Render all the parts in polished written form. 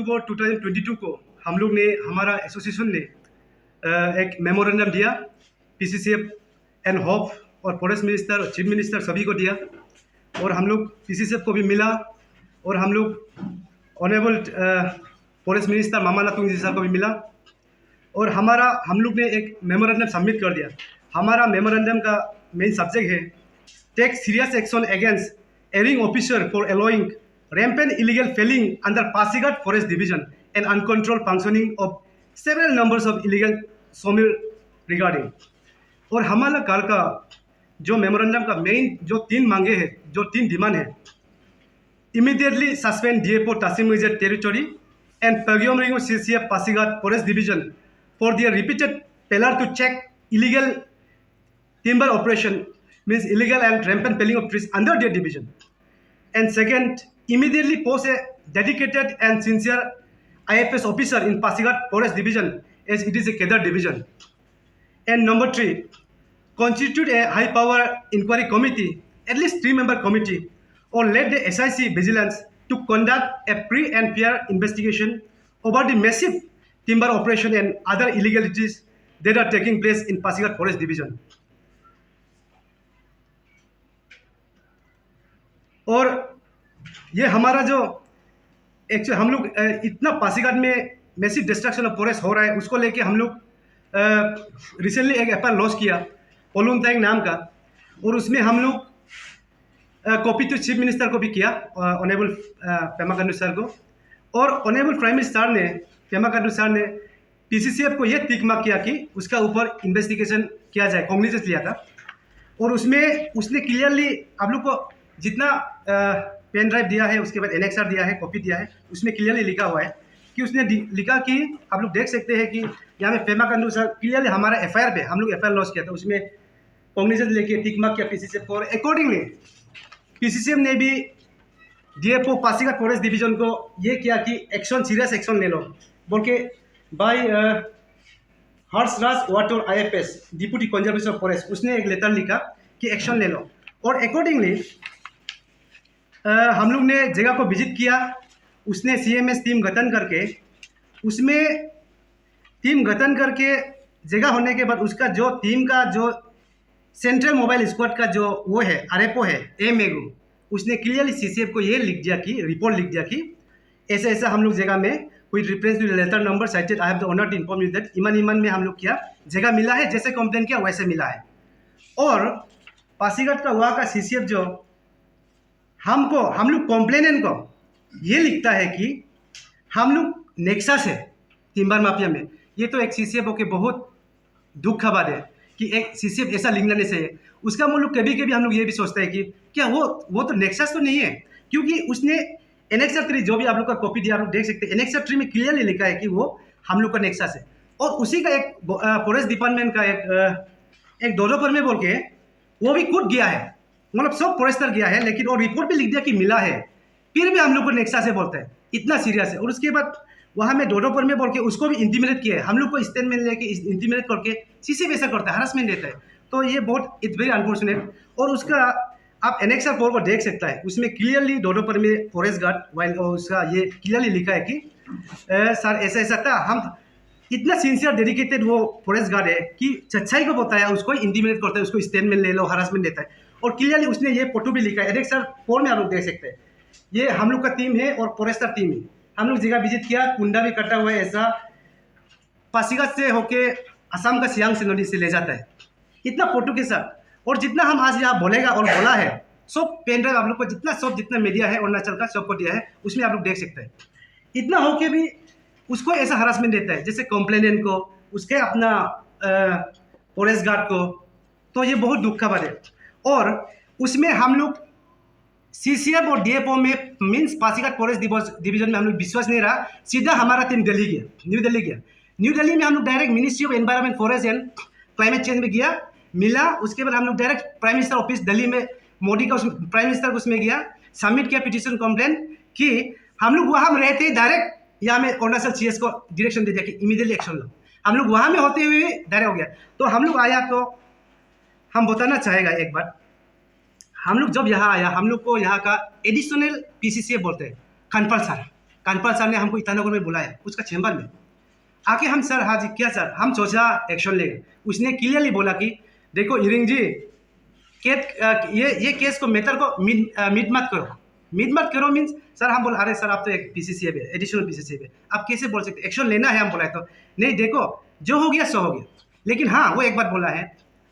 अक्टूबर 2022 को हम लोग ने हमारा एसोसिएशन ने एक मेमोरेंडम दिया पीसीसीएफ एंड होप और फॉरेस्ट मिनिस्टर और चीफ मिनिस्टर सभी को दिया, और हम लोग पीसीसीएफ को भी मिला, और हम लोग ऑनरेबल फॉरेस्ट मिनिस्टर मामा नातुंग जी साहब को भी मिला, और हम लोग ने एक मेमोरेंडम सबमिट कर दिया। हमारा मेमोरेंडम का मेन सब्जेक्ट है take serious action against erring officer for allowing rampant illegal felling under Pasighat Forest Division and uncontrolled functioning of several numbers of illegal sawmill regarding। और हमारा कार का जो memorandum का मेन जो 3 मांगे हैं, जो 3 डिमांड है, immediately suspend DFO Tasimizet territory and Pagyomringo CCF Pasighat Forest Division for their repeated failure to check illegal timber operation, means illegal and rampant felling of trees under their division. And second, immediately post a dedicated and sincere IFS officer in Pasighat Forest Division as it is a Kedar division. And number 3, constitute a high power inquiry committee, at least 3-member committee, or let the SIC vigilance to conduct a free and fair investigation over the massive timber operation and other illegalities that are taking place in Pasighat Forest Division. और ये हमारा जो actually हम लोग इतना पासीघाट में massive destruction of forest हो रहा है, उसको लेके हम लोग रिसेंटली एक एफआईआर लॉन्च किया पोलुन ताइंग नाम का, और उसमें हम लोग कॉपी टू चीफ मिनिस्टर को भी किया, ऑनरेबल पेमा खांडू सर को, और ऑनरेबल प्राइम मिनिस्टर ने पेमा खांडू सर ने पीसीसीएफ को ये तिकमा किया कि उसका ऊपर इन्वेस्टिगेशन किया जाए, कॉग्निजेंस लिया था। और उसमें उसने क्लियरली आप लोग को जितना पेन ड्राइव दिया है, उसके बाद एनेक्सर दिया है, कॉपी दिया है, उसमें क्लियरली लिखा हुआ है कि उसने लिखा कि आप लोग देख सकते हैं कि यहाँ में पेमा खांडू सर क्लियरली हमारा एफआईआर पे हम लोग एफआईआर लॉन्च किया था, उसमें कॉग्निजेंस लेके टिक मार्क किया पीसीसीएफ को, और अकॉर्डिंगली पीसीसीएफ ने भी DFO पासीघाट फॉरेस्ट डिवीजन को ये किया कि एक्शन, सीरियस एक्शन ले लो बोल के, बाय हर्षराज वाटर IFS deputy conservator of forest, उसने एक लेटर लिखा कि एक्शन ले लो। और अकॉर्डिंगली हम लोग ने जगह को विजिट किया, उसने CMS टीम गठन करके, उसमें टीम गठन करके जगह होने के बाद उसका जो टीम का जो सेंट्रल मोबाइल स्क्वाड का जो वो है RFO है एमेगू, उसने क्लियरली CCF को ये लिख दिया कि रिपोर्ट लिख दिया कि ऐसा ऐसा हम लोग जगह में कोई reference to letter number cited I have the honour to inform you that इमान में हम लोग क्या जगह मिला है, जैसे कंप्लेन किया वैसे मिला है। और पासीघाट का वहाँ का CCF जो हम लोग कॉम्प्लेनेंट को ये लिखता है कि हम लोग नेक्सस है टिम्बर माफिया में। ये तो एक CCF के बहुत दुख का बात है कि एक CCF ऐसा लिखना नहीं चाहिए। उसका हम लोग कभी कभी हम लोग ये भी सोचते हैं कि क्या वो तो नेक्सस तो नहीं है, क्योंकि उसने एनेक्सर 3 जो भी आप लोग का कॉपी दिया आप लोग देख सकते हैं, एनेक्सर 3 में क्लियरली लिखा है कि वो हम लोग का नेक्सस है। और उसी का एक फॉरेस्ट डिपार्टमेंट का एक दोजोपर में बोल के वो भी कूद गया है, मतलब सब फॉरेस्टर गया है, लेकिन और रिपोर्ट भी लिख दिया कि मिला है, फिर भी हम लोग को नेक्सा से बोलते हैं, इतना सीरियस है। और उसके बाद वहाँ में डोडोपर में बोल के उसको भी इंटीमिडेट किया है, हम लोग को स्टेटमेंट लेके इंटीमिडेट करके CCF ऐसा करता है, हरासमेंट देता है। तो ये बहुत इट्स वेरी अनफॉर्चुनेट। और उसका आप एनेक्सर 4 को देख सकता है, उसमें क्लियरली डोडोपर में फॉरेस्ट गार्ड वाइल उसका ये क्लियरली लिखा है कि सर ऐसा ऐसा था, हम इतना सिंसियर डेडिकेटेड वो फॉरेस्ट गार्ड है कि सच्चाई को बताया, उसको इंटीमिडेट करता है, उसको स्टेटमेंट ले लो, हरासमेंट देता है। और क्लियरली उसने ये फोटो भी लिखा है, एनेक्सर 4 में आप लोग देख सकते हैं, ये हम लोग का टीम है और फॉरेस्टर टीम है। हम लोग जगह विजिट किया, कुंडा भी कटा हुआ है, ऐसा पासीघाट से होके असम का सियांग से नदी से ले जाता है, इतना फोटो के साथ। और जितना हम आज यहाँ बोलेगा और बोला है, सब पेन ड्राइव आप लोग को जितना मीडिया है अरुणाचल का सबको दिया है, उसमें आप लोग देख सकते हैं। इतना होके भी उसको ऐसा हरासमेंट देता है, जैसे कंप्लेनेंट को, उसके अपना फॉरेस्ट गार्ड को, तो ये बहुत दुख का बात है। और उसमें हम लोग CCF और DFO में मीन्स पासीघाट फॉरेस्ट डिवीजन में हम लोग विश्वास नहीं रहा, सीधा हमारा टीम दिल्ली गया, न्यू दिल्ली में हम लोग direct ministry of environment forest and climate change में गया, मिला। उसके बाद हम लोग direct prime minister office Delhi में, मोदी का प्राइम मिनिस्टर को उसमें गया, सबमिट किया पिटीशन कंप्लेन कि हम लोग वहाँ में रहते डायरेक्ट यहाँ में अरुणाचल CS को डायरेक्शन दे दिया कि इमीडिएटली एक्शन लो। हम लोग वहाँ में होते हुए डायरेक्ट हो गया। तो हम लोग आया तो हम बताना चाहेगा एक बात, हम लोग जब यहाँ आया हम लोग को यहाँ का एडिशनल PCCF बोलते हैं, खनपाल सर, कानपाल सर ने हमको ईटानगर में बुलाया उसका चैम्बर में आके। हम सर हाँ जी क्या सर, हम सोचा एक्शन लेंगे। उसने क्लियरली बोला कि देखो हिरिंग जी ये केस को मैटर को मीट मत करो मीन्स सर हम बोला अरे सर आप तो एक पीसीसी है, एडिशनल पीसीसी है, आप कैसे बोल सकते एक्शन लेना है। हम बोला तो नहीं देखो जो हो गया सो हो गया, लेकिन हाँ वो एक बात बोला है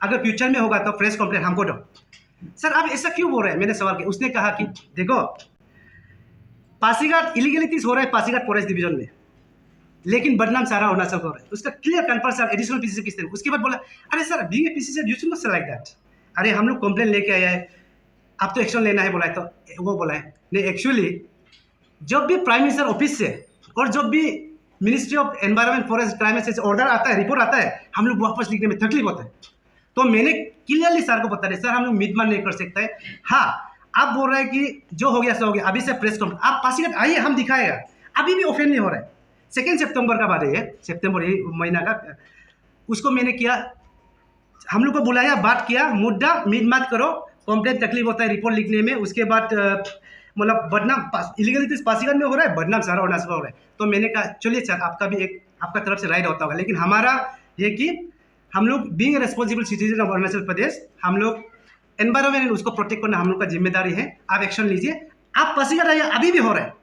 अगर फ्यूचर में होगा तो फ्रेश कंप्लेंट हमको दो। सर आप ऐसा क्यों बोल रहे हैं, मैंने सवाल किया। उसने कहा कि देखो पासीघाट इलीगलिटीज हो रहा है पासीघाट फॉरेस्ट डिवीजन में, लेकिन बदनाम सारा अरुणाचल को हो रहा है। उसका clear confirm sir additional PCC किस तरह। उसके बाद बोला अरे sir being a PCC you should not से लाइक दैट, अरे हम लोग कंप्लेन लेके आया है आप तो एक्शन लेना है बोला है। तो वो बोला है नहीं एक्चुअली जब भी प्राइम मिनिस्टर ऑफिस से और जब भी ministry of environment forest climate से ऑर्डर आता है रिपोर्ट आता है हम लोग वापस लिखने में तकलीफ होता है। तो मैंने क्लियरली सर को बता दिया सर हम लोग मिडमान नहीं कर सकते। हाँ आप बोल रहे हैं कि जो हो गया सो हो गया, अभी से प्रेस कॉन्फ्रेंस आप पासीघाट आइए हम दिखाएगा, अभी भी ऑफेंड नहीं हो रहा है। 2 सितंबर का बात है ये, सितंबर यही महीना का। उसको मैंने किया, हम लोग को बुलाया, बात किया, मुद्दा मीट मत करो, कंप्लेंट तकलीफ होता है रिपोर्ट लिखने में। उसके बाद मतलब बदनाम इलीगलिटीज पासीघाट में हो रहा है, बदनाम सारा अरुणाचल में हो रहा है। तो मैंने कहा चलिए सर आपका भी एक आपका तरफ से राइट होता होगा, लेकिन हमारा ये कि हम लोग being responsible citizen of Arunachal Pradesh हम लोग एनवायरमेंट उसको प्रोटेक्ट करना हम लोग का जिम्मेदारी है। आप एक्शन लीजिए, आप पासीघाट आइए, अभी भी हो रहा है।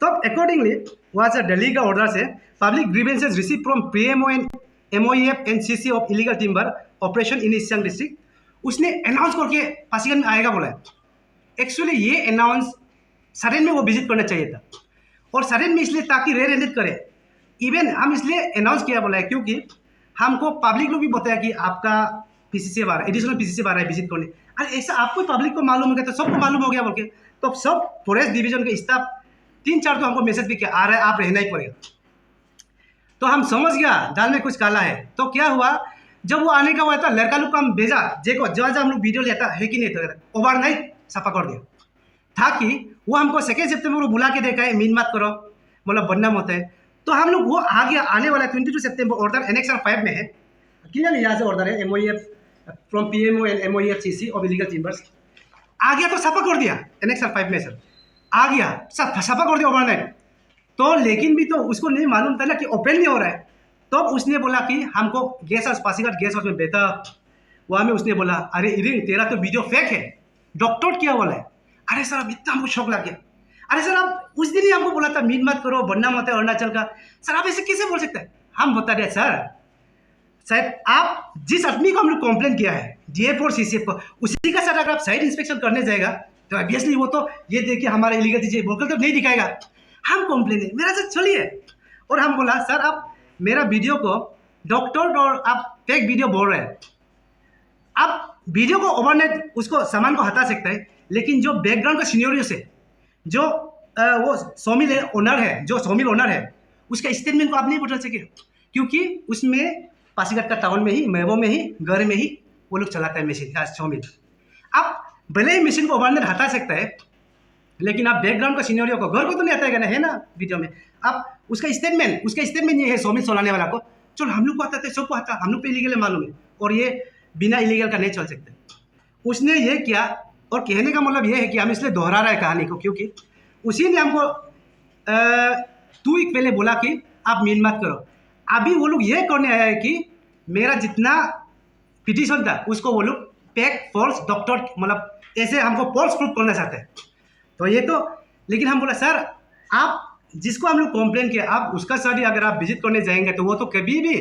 तो अकॉर्डिंगली वहाँ से दिल्ली का ऑर्डर से public grievances receive from PMO and MoEF and CC of illegal timber operation in east Siang district, उसने अनाउंस करके पासीघाट में आएगा बोला है। एक्चुअली ये अनाउंस सडन में वो विजिट करना चाहिए था, और सडन में इसलिए ताकि रेयर एंडेड करे। इवन हम इसलिए अनाउंस किया बोला है क्योंकि हमको पब्लिक लोग भी बताया कि आपका पीसीसी आ रहा है, एडिशनल पीसीसी आ रहा है विजिट करने। अरे ऐसा आपको पब्लिक को मालूम हो गया तो सबको मालूम हो गया बोल के, तो सब फॉरेस्ट डिवीजन के स्टाफ 3-4 तो हमको मैसेज भी किया आ रहा है आप रहना ही पड़ेगा। तो हम समझ गया दाल में कुछ काला है। तो क्या हुआ जब वो आने का हुआ था लड़का लोग को हम भेजा, देखो जहाँ जहाँ हम लोग वीडियो लेता है कि नहीं तो ओवरनाइट सफा कर दिया था कि वो हमको 2 सितंबर को बुला के देखा है मीन मत करो मतलब बदनाम होता है। तो हम लोग वो आ गया, आने वाला 22 सितंबर ऑर्डर एनेक्सर 5 में है, क्लियरली यहाँ से ऑर्डर है MOEF from PMO and MOEF CC of illegal timbers आ गया। तो सफा कर दिया एनेक्सर 5 में सर आ गया, सफा कर दिया ओवरनाइट। तो लेकिन भी तो उसको नहीं मालूम था ना कि ओपन नहीं हो रहा है। तो उसने बोला कि हमको guest house Pasighat guest house में बेटा वहाँ में उसने बोला अरे इरिंग तेरा तो वीडियो फेक है, डॉक्टर क्या बोला है। अरे सर अब इतना हमको शौक लग गया। अरे सर आप उस दिन ही हमको बोला था मीट मत करो बदनाम होता है अरुणाचल का, सर आप ऐसे कैसे बोल सकते हैं। हम बता दें सर शायद आप जिस आदमी को हम लोग कंप्लेन किया है डीएफ और सीसीएफ को, उसी का सर अगर आप साइट इंस्पेक्शन करने जाएगा तो ऑब्वियसली वो तो ये देखिए हमारा इलीगल चीज़ें बोलकर तो नहीं दिखाएगा। हम कंप्लेन है मेरा सर चलिए, और हम बोला सर आप मेरा वीडियो को डॉक्टर और आप फेक वीडियो बोल रहे हैं, आप वीडियो को ओवरनाइट उसको सामान को हटा सकते हैं, लेकिन जो बैकग्राउंड का सिनेरियो से जो वो सोमिल ओनर है, जो सोमिल ओनर है उसका स्टेटमेंट को आप नहीं बदल सके, क्योंकि उसमें पासीघाट का टाउन में ही मैवो में ही घर में ही वो लोग चलाता है मशीन सोमिल। आप भले ही मशीन को ओवरनाइट हटा सकता है, लेकिन आप बैकग्राउंड का सिनेरियो को घर को तो नहीं हटाएगा ना, है ना वीडियो में। आप उसका स्टेटमेंट ये है सोमिल सोलाने वाला को, चलो हम लोग को आता है सबको आता, हम लोग को इलीगल मालूम है और ये बिना इलीगल का नहीं चल सकते। उसने ये किया, और कहने का मतलब ये है कि हम इसलिए दोहरा रहे हैं कहानी को क्योंकि उसी ने हमको 2 वीक पहले बोला कि आप मीन मत करो। अभी वो लोग ये करने आया है कि मेरा जितना पिटीशन था उसको वो लोग फेक फॉल्स डॉक्टर मतलब ऐसे हमको फॉल्स प्रूफ करना चाहते हैं। तो ये तो, लेकिन हम बोला सर आप जिसको हम लोग कंप्लेन किया आप उसका साथ ही अगर आप विजिट करने जाएंगे तो वो तो कभी भी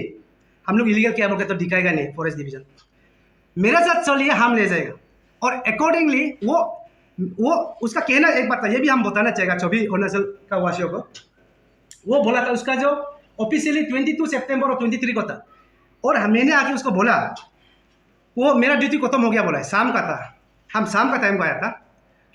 हम लोग इलीगल क्या बोलते तो दिखाएगा नहीं फॉरेस्ट डिवीजन। मेरा साथ चलिए हम ले जाएगा, और अकॉर्डिंगली वो उसका कहना एक बात था, ये भी हम बताना चाहेगा सभी अरुणाचल का वासियों को। वो बोला था उसका जो ऑफिशियली 22 सितंबर और 23 को था, और मैंने आके उसको बोला वो मेरा ड्यूटी खत्म हो गया बोला है, शाम का था, हम शाम का टाइम को आया था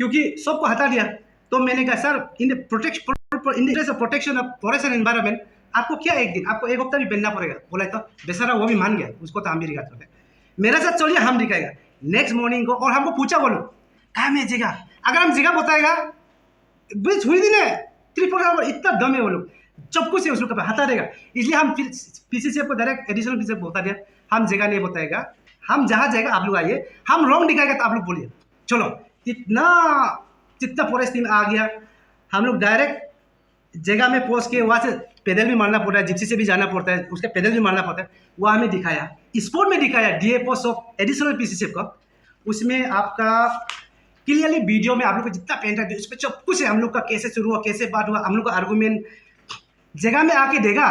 क्योंकि सबको हटा दिया। तो मैंने कहा sir in protection of forest and environment आपको क्या एक दिन आपको 1 हफ्ता भी पहनना पड़ेगा बोला। तो बेचारा वो भी मान गया, उसको तो हम भी रिगात करते मेरा साथ चलिए हम दिखाएगा। नेक्स्ट मॉर्निंग को और हमको पूछा बोलो कहा मैं जगह, अगर हम जगह बताएगा बीच हुई दिन है त्रिपुरा इतना दम है वो लोग चप्पू से उसको हटा देगा। इसलिए हम फिर पीसीसी को डायरेक्ट एडिशनल पीसीसी बता दिया हम जगह नहीं बताएगा, हम जहाँ जाएगा आप लोग आइए, हम रॉन्ग दिखाएगा तो आप लोग बोलिए। चलो जितना फॉरेस्ट टीम आ गया, हम लोग डायरेक्ट जगह में पहुँच के वहाँ से पैदल भी मारना पड़ता है, जिप्सी से भी जाना पड़ता है, उसके पैदल भी मारना पड़ता है, वहाँ हमें दिखाया, स्पोर्ट में दिखाया DFO ऑफ एडिशनल PCCF का। उसमें आपका क्लियरली वीडियो में आप लोग को जितना पेन ड्राइव उस पर सब कुछ है, हम लोग का कैसे शुरू हुआ, कैसे बात हुआ, हम लोग का आर्गूमेंट जगह में आके देगा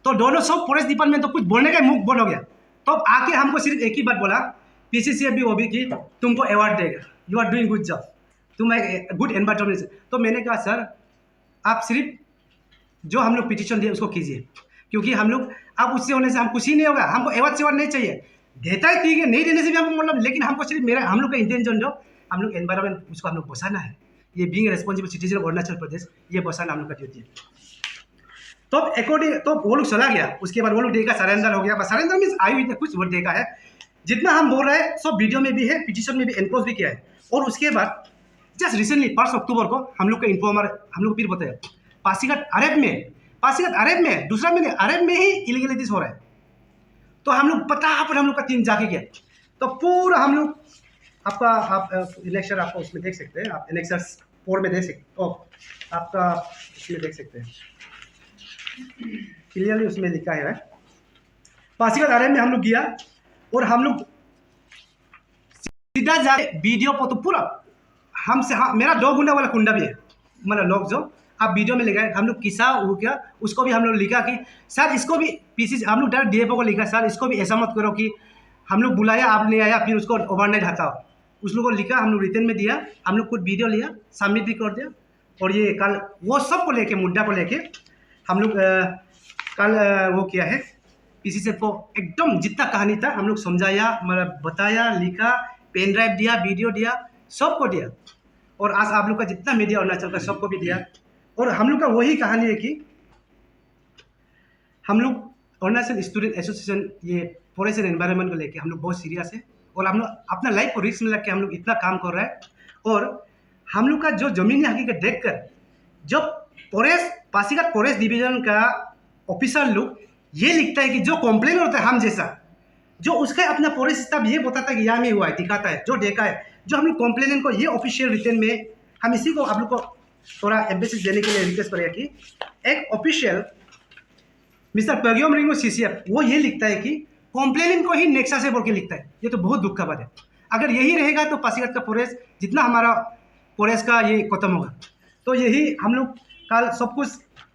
तो दोनों सब फॉरेस्ट डिपार्टमेंट तो कुछ बोलने का मुख बंद हो गया। तो अब आके हमको सिर्फ एक ही बात बोला, PCCF भी वो भी कि तुमको अवार्ड देगा, you are doing good job, तुम एक गुड एनवायरमेंट। तो मैंने कहा सर आप सिर्फ जो हम लोग पिटीशन दिए उसको कीजिए, क्योंकि हम लोग अब उससे होने से हम कुछ ही नहीं होगा, हमको अवार्ड से नहीं चाहिए, देता है ठीक है, नहीं देने से भी हमको मतलब, लेकिन हमको सिर्फ हम लोग का इंटेंशन जो हम लोग एनवायरमेंट उसको हम लोग बसाना है, ये being responsible citizen of Arunachal Pradesh, ये बसाना हम लोग का ड्यूटी है। तो अकॉर्डिंग तो वो लोग चला गया, उसके बाद वो लोग देखा सरेंडर हो गया, बस सरेंडर मीन्स आई हुई कुछ वर्ड देखा है, जितना हम बोल रहे हैं सब वीडियो में भी है, पिटीशन में भी एनक्लोज भी किया है। और उसके बाद जस्ट रिसेंटली 1 अक्टूबर को हम लोग का इन्फॉर्मर हम लोग फिर बताया पासीघाट अरेब में दूसरा महीने अरेब में ही इलीगलिटीज हो रहा है। तो हम लोग फटाफट हम लोग का टीम जाके गया, तो पूरा हम लोग आपका आप इलेक्शन आपको उसमें देख सकते हैं, आप इलेक्शन 4 में देख सकते हो, आपका उसमें देख सकते हैं क्लियरली उसमें लिखा है पासीघाट अरेब में हम लोग गया और हम लोग सीधा जाके वीडियो को तो पूरा हमसे मेरा 2 गुना वाला कुंडा भी है, मतलब लोग जो आप वीडियो में लिखा है, हम लोग किसा वो क्या उसको भी हम लोग लिखा कि सर इसको भी PCC हम लोग डायरेक्ट DFO को लिखा सर इसको भी ऐसा मत करो कि हम लोग बुलाया आप नहीं आया फिर उसको ओवरनाइट हटाओ, उस लोगों को लिखा, हम लोग रिटर्न में दिया, हम लोग खुद वीडियो लिया, सबमिट भी कर दिया। और ये कल वो सब को लेके मुद्दा को लेके हम लोग कल वो किया है, PCCF को एकदम जितना कहानी था हम लोग समझाया, मतलब बताया, लिखा, पेन ड्राइव दिया, वीडियो दिया, सबको दिया। और आज आप लोग का जितना मीडिया अरुणाचल का सबको भी दिया। और हम लोग का वही कहानी है कि हम लोग अरुणाचल स्टूडेंट एसोसिएशन ये फॉरेस्ट एंड एनवायरनमेंट को लेके हम लोग बहुत सीरियस है, और हम लोग अपना लाइफ को रिस्क में लग के हम लोग इतना काम कर रहा है। और हम लोग का जो ज़मीनी हकीकत देख कर जब पासीघाट फॉरेस्ट डिवीजन का ऑफिसर लोग ये लिखता है कि जो कंप्लेन होता है हम जैसा, जो उसका अपना फॉरेस्ट स्टाफ ये बताता है कि यहाँ में हुआ है, दिखाता है, जो देखा है, जो हम लोग कंप्लेनेंट को ये ऑफिशियल रिटर्न में हम इसी को आप लोग को थोड़ा एम्फेसिस देने के लिए रिक्वेस्ट करेगा कि एक ऑफिशियल मिस्टर पर्ग्योम रिंगो CCF वो ये लिखता है कि कंप्लेनेंट को ही नेक्सा से बोल के लिखता है। ये तो बहुत दुख का बात है। अगर यही रहेगा तो पासीघाट का फॉरेस्ट जितना हमारा फॉरेस्ट का ये खत्म होगा। तो यही हम लोग कल सब कुछ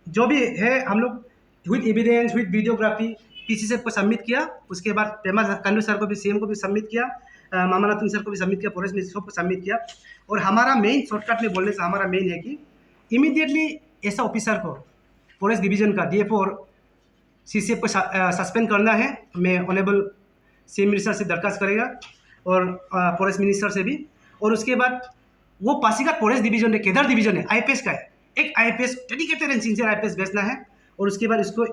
जो भी है हम लोग with evidence with videography PCCF को सबमिट किया। उसके बाद पेमा कांडू सर को भी CM को भी सबमिट किया, मामा नाथुन सर को भी सबमिट किया, फॉरेस्ट मिनिस्टर को सबमिट किया। और हमारा मेन शॉर्टकट में बोलने से हमारा मेन है कि इमीडिएटली ऐसा ऑफिसर को फॉरेस्ट डिवीजन का DFO और CCF को सस्पेंड करना है। मैं ऑनरेबल CM मिनिस्टर से दरखास्त करेगा और फॉरेस्ट मिनिस्टर से भी। और उसके बाद वो पासीघाट फॉरेस्ट डिवीजन है, केदार डिवीजन है, IPS का है, एक IPS dedicated and sincere IPS भेजना है। और उसके बाद इसको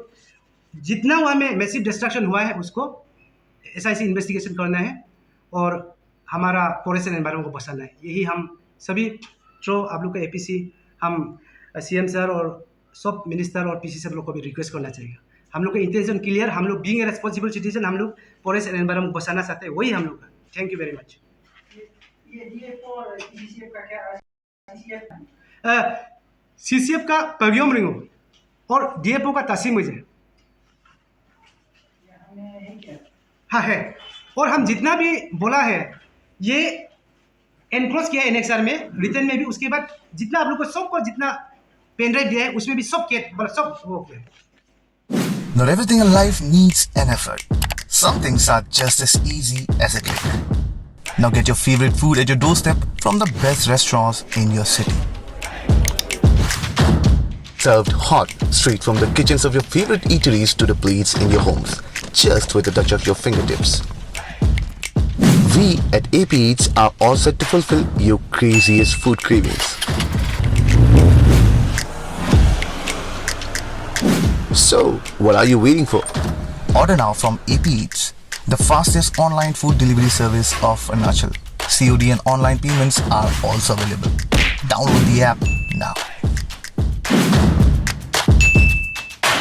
जितना वहाँ में मैसिव डिस्ट्रक्शन हुआ है उसको SIC इन्वेस्टिगेशन करना है और हमारा फॉरेस्ट एंड एनवायरनमेंट को बचाना है। यही हम सभी थ्रो आप लोग का APC हम CM सर और सब मिनिस्टर और PC सब लोग को भी रिक्वेस्ट करना चाहिए। हम लोग का इंटेंशन क्लियर, हम लोग बीइंग ए रेस्पॉन्सिबल सिटीजन, हम लोग फॉरेस्ट एंड एनवायरनमेंट बचाना चाहते हैं, वही हम लोग का। Thank you very much. CCF का पर्ग्योम रिंगो और DFO का तासीम मुझे हाँ है। और हम जितना भी बोला है ये एनक्लोज किया है NXR में, रिटर्न में भी। उसके बाद जितना आप लोग को सबको जितना पेन ड्राइव दिया है उसमें भी सब सब वो किया। Not everything in life needs an effort. Some things are just as easy as a click. Now get your favorite food at your doorstep from the best restaurants in your city. Served hot, straight from the kitchens of your favorite eateries to the plates in your homes, just with a touch of your fingertips. We at AP Eats are all set to fulfill your craziest food cravings. So, what are you waiting for? Order now from AP Eats, the fastest online food delivery service of Arunachal. COD and online payments are also available. Download the app now.